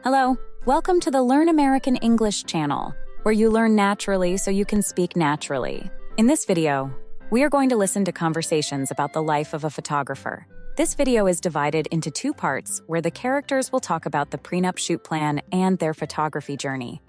Hello, welcome to the Learn American English channel, where you learn naturally so you can speak naturally. In this video, we are going to listen to conversations about the life of a photographer. This video is divided into two parts where the characters will talk about the Prenup Shoot Plan and their photography journey.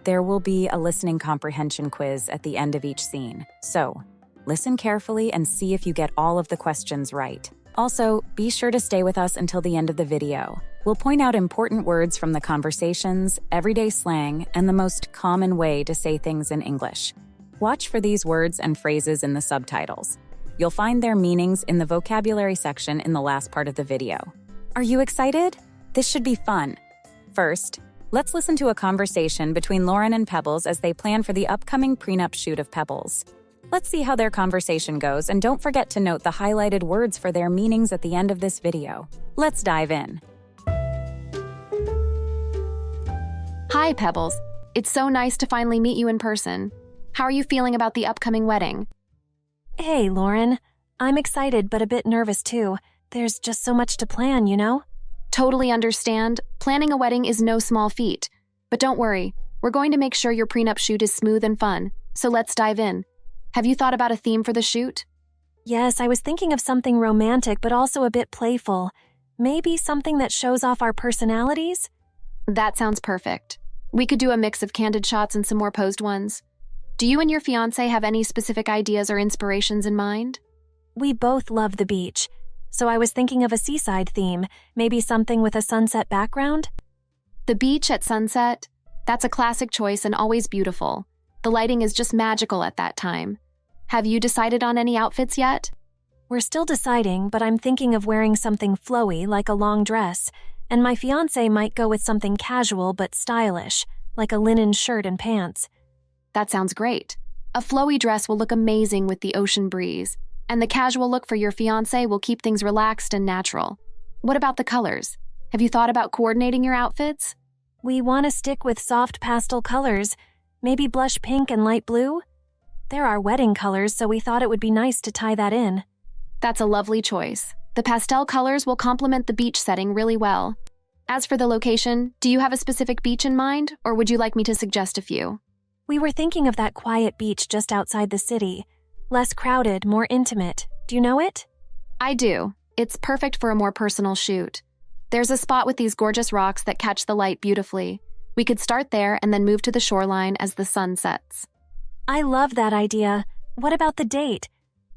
There will be a listening comprehension quiz at the end of each scene. So, listen carefully and see if you get all of the questions right. Also, be sure to stay with us until the end of the video. We'll point out important words from the conversations, everyday slang, and the most common way to say things in English. Watch for these words and phrases in the subtitles. You'll find their meanings in the vocabulary section in the last part of the video. Are you excited? This should be fun. First, let's listen to a conversation between Lauren and Pebbles as they plan for the upcoming prenup shoot of Pebbles. Let's see how their conversation goes, and don't forget to note the highlighted words for their meanings at the end of this video. Let's dive in. Hi, Pebbles. It's so nice to finally meet you in person. How are you feeling about the upcoming wedding? Hey, Lauren. I'm excited but a bit nervous too. There's just so much to plan, you know? Totally understand. Planning a wedding is no small feat. But don't worry, we're going to make sure your prenup shoot is smooth and fun. So let's dive in. Have you thought about a theme for the shoot? Yes, I was thinking of something romantic but also a bit playful. Maybe something that shows off our personalities? That sounds perfect. We could do a mix of candid shots and some more posed ones. Do you and your fiancé have any specific ideas or inspirations in mind? We both love the beach, so I was thinking of a seaside theme, maybe something with a sunset background? The beach at sunset? That's a classic choice and always beautiful. The lighting is just magical at that time. Have you decided on any outfits yet? We're still deciding, but I'm thinking of wearing something flowy like a long dress, and my fiancé might go with something casual but stylish, like a linen shirt and pants. That sounds great. A flowy dress will look amazing with the ocean breeze, and the casual look for your fiancé will keep things relaxed and natural. What about the colors? Have you thought about coordinating your outfits? We want to stick with soft pastel colors, maybe blush pink and light blue? They're our wedding colors, so we thought it would be nice to tie that in. That's a lovely choice. The pastel colors will complement the beach setting really well. As for the location, do you have a specific beach in mind, or would you like me to suggest a few? We were thinking of that quiet beach just outside the city. Less crowded, more intimate. Do you know it? I do. It's perfect for a more personal shoot. There's a spot with these gorgeous rocks that catch the light beautifully. We could start there and then move to the shoreline as the sun sets. I love that idea. What about the date?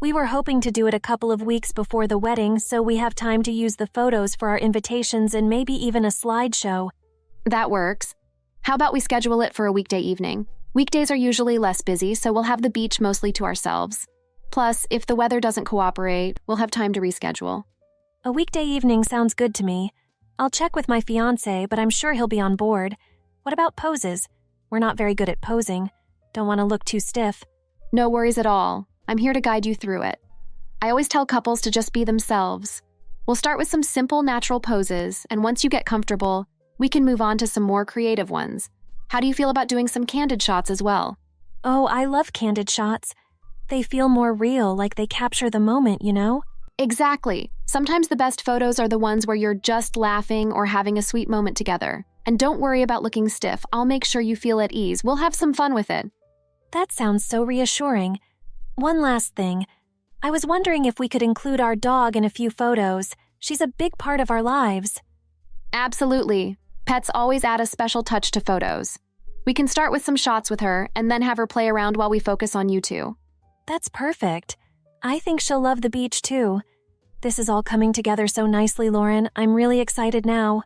We were hoping to do it a couple of weeks before the wedding, so we have time to use the photos for our invitations and maybe even a slideshow. That works. How about we schedule it for a weekday evening? Weekdays are usually less busy, so we'll have the beach mostly to ourselves. Plus, if the weather doesn't cooperate, we'll have time to reschedule. A weekday evening sounds good to me. I'll check with my fiancé, but I'm sure he'll be on board. What about poses? We're not very good at posing. Don't want to look too stiff. No worries at all. I'm here to guide you through it. I always tell couples to just be themselves. We'll start with some simple, natural poses, and once you get comfortable, we can move on to some more creative ones. How do you feel about doing some candid shots as well? Oh, I love candid shots. They feel more real, like they capture the moment, you know? Exactly. Sometimes the best photos are the ones where you're just laughing or having a sweet moment together. And don't worry about looking stiff. I'll make sure you feel at ease. We'll have some fun with it. That sounds so reassuring. One last thing. I was wondering if we could include our dog in a few photos. She's a big part of our lives. Absolutely. Pets always add a special touch to photos. We can start with some shots with her and then have her play around while we focus on you two. That's perfect. I think she'll love the beach too. This is all coming together so nicely, Lauren. I'm really excited now.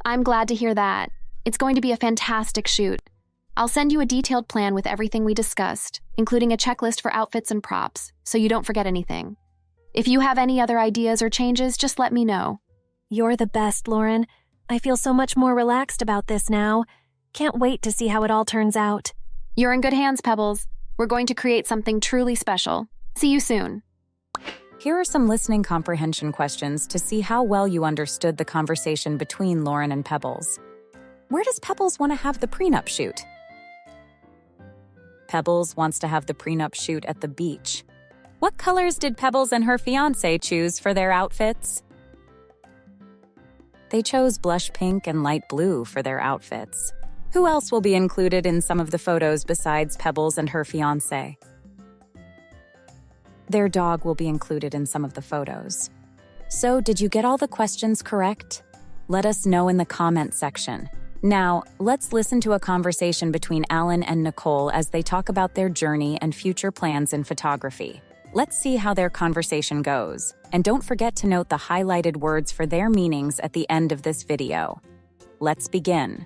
I'm glad to hear that. It's going to be a fantastic shoot. I'll send you a detailed plan with everything we discussed, including a checklist for outfits and props, so you don't forget anything. If you have any other ideas or changes, just let me know. You're the best, Lauren. I feel so much more relaxed about this now. Can't wait to see how it all turns out. You're in good hands, Pebbles. We're going to create something truly special. See you soon. Here are some listening comprehension questions to see how well you understood the conversation between Lauren and Pebbles. Where does Pebbles want to have the prenup shoot? Pebbles wants to have the prenup shoot at the beach. What colors did Pebbles and her fiancé choose for their outfits? They chose blush pink and light blue for their outfits. Who else will be included in some of the photos besides Pebbles and her fiancé? Their dog will be included in some of the photos. So, did you get all the questions correct? Let us know in the comment section. Now, let's listen to a conversation between Allan and Nicole as they talk about their journey and future plans in photography. Let's see how their conversation goes. And don't forget to note the highlighted words for their meanings at the end of this video. Let's begin.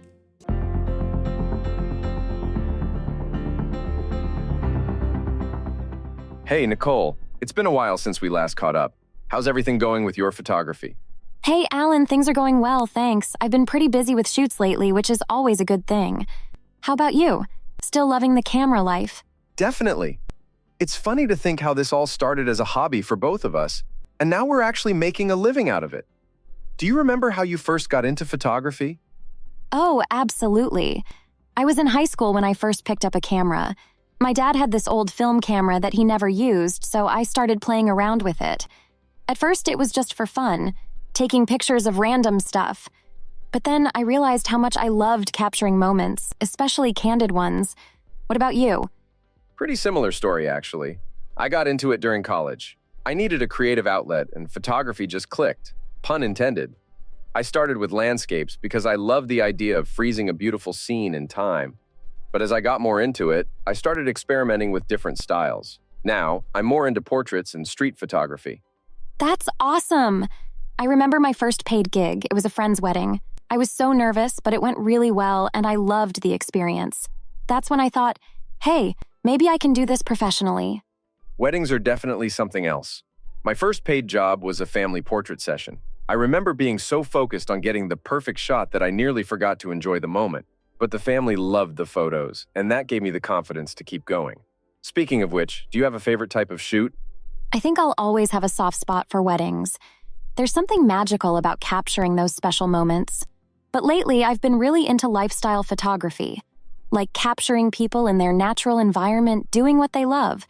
Hey, Nicole. It's been a while since we last caught up. How's everything going with your photography? Hey, Allan, things are going well, thanks. I've been pretty busy with shoots lately, which is always a good thing. How about you? Still loving the camera life? Definitely. It's funny to think how this all started as a hobby for both of us, and now we're actually making a living out of it. Do you remember how you first got into photography? Oh, absolutely. I was in high school when I first picked up a camera. My dad had this old film camera that he never used, so I started playing around with it. At first, it was just for fun, taking pictures of random stuff. But then I realized how much I loved capturing moments, especially candid ones. What about you? Pretty similar story, actually. I got into it during college. I needed a creative outlet, and photography just clicked. Pun intended. I started with landscapes because I loved the idea of freezing a beautiful scene in time. But as I got more into it, I started experimenting with different styles. Now, I'm more into portraits and street photography. That's awesome! I remember my first paid gig. It was a friend's wedding. I was so nervous, but it went really well, and I loved the experience. That's when I thought, hey, maybe I can do this professionally. Weddings are definitely something else. My first paid job was a family portrait session. I remember being so focused on getting the perfect shot that I nearly forgot to enjoy the moment. But the family loved the photos, and that gave me the confidence to keep going. Speaking of which, do you have a favorite type of shoot? I think I'll always have a soft spot for weddings. There's something magical about capturing those special moments. But lately, I've been really into lifestyle photography, like capturing people in their natural environment doing what they love.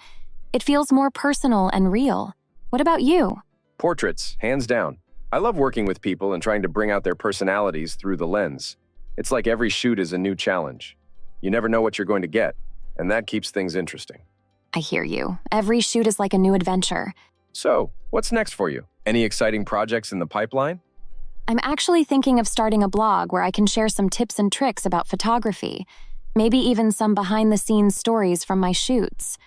It feels more personal and real. What about you? Portraits, hands down. I love working with people and trying to bring out their personalities through the lens. It's like every shoot is a new challenge. You never know what you're going to get, and that keeps things interesting. I hear you. Every shoot is like a new adventure. So, what's next for you? Any exciting projects in the pipeline? I'm actually thinking of starting a blog where I can share some tips and tricks about photography, maybe even some behind-the-scenes stories from my shoots.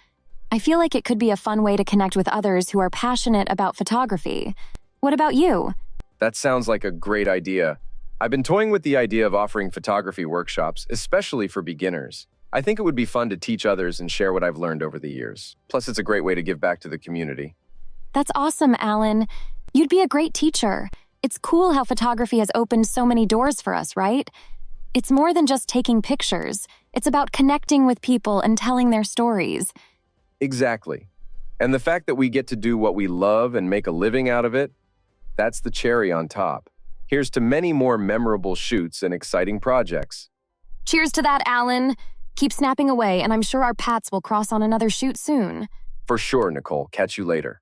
I feel like it could be a fun way to connect with others who are passionate about photography. What about you? That sounds like a great idea. I've been toying with the idea of offering photography workshops, especially for beginners. I think it would be fun to teach others and share what I've learned over the years. Plus, it's a great way to give back to the community. That's awesome, Allan. You'd be a great teacher. It's cool how photography has opened so many doors for us, right? It's more than just taking pictures. It's about connecting with people and telling their stories. Exactly. And the fact that we get to do what we love and make a living out of it, that's the cherry on top. Here's to many more memorable shoots and exciting projects. Cheers to that, Allan. Keep snapping away, and I'm sure our paths will cross on another shoot soon. For sure, Nicole. Catch you later.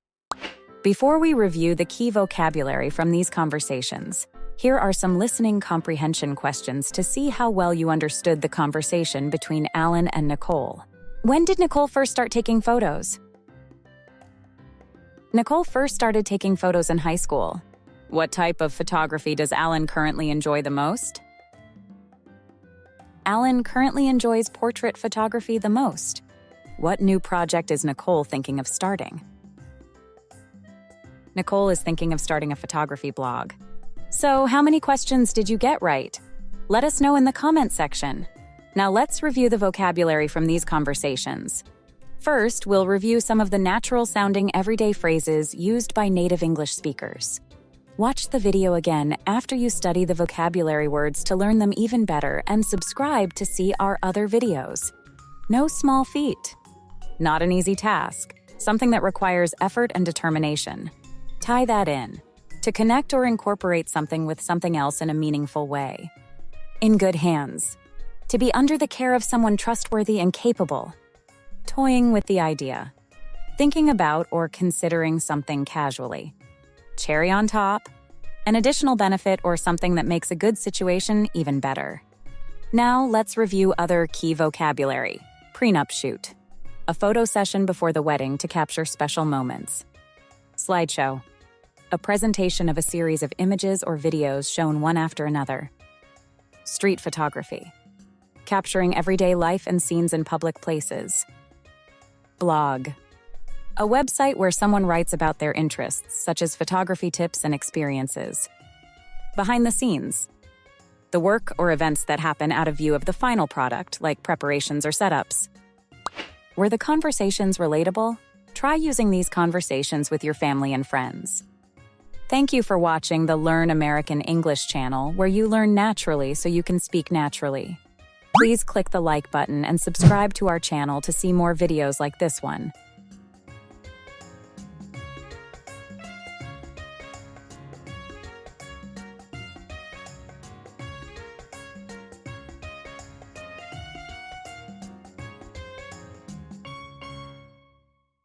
Before we review the key vocabulary from these conversations, here are some listening comprehension questions to see how well you understood the conversation between Allan and Nicole. When did Nicole first start taking photos? Nicole first started taking photos in high school. What type of photography does Allan currently enjoy the most? Allan currently enjoys portrait photography the most. What new project is Nicole thinking of starting? Nicole is thinking of starting a photography blog. So, how many questions did you get right? Let us know in the comment section. Now let's review the vocabulary from these conversations. First, we'll review some of the natural-sounding everyday phrases used by native English speakers. Watch the video again after you study the vocabulary words to learn them even better, and subscribe to see our other videos. No small feat. Not an easy task, something that requires effort and determination. Tie that in. To connect or incorporate something with something else in a meaningful way. In good hands. To be under the care of someone trustworthy and capable. Toying with the idea. Thinking about or considering something casually. Cherry on top. An additional benefit or something that makes a good situation even better. Now, let's review other key vocabulary. Prenup shoot. A photo session before the wedding to capture special moments. Slideshow. A presentation of a series of images or videos shown one after another. Street photography. Capturing everyday life and scenes in public places. Blog. A website where someone writes about their interests, such as photography tips and experiences. Behind the scenes. The work or events that happen out of view of the final product, like preparations or setups. Were the conversations relatable? Try using these conversations with your family and friends. Thank you for watching the Learn American English channel, where you learn naturally so you can speak naturally. Please click the like button and subscribe to our channel to see more videos like this one.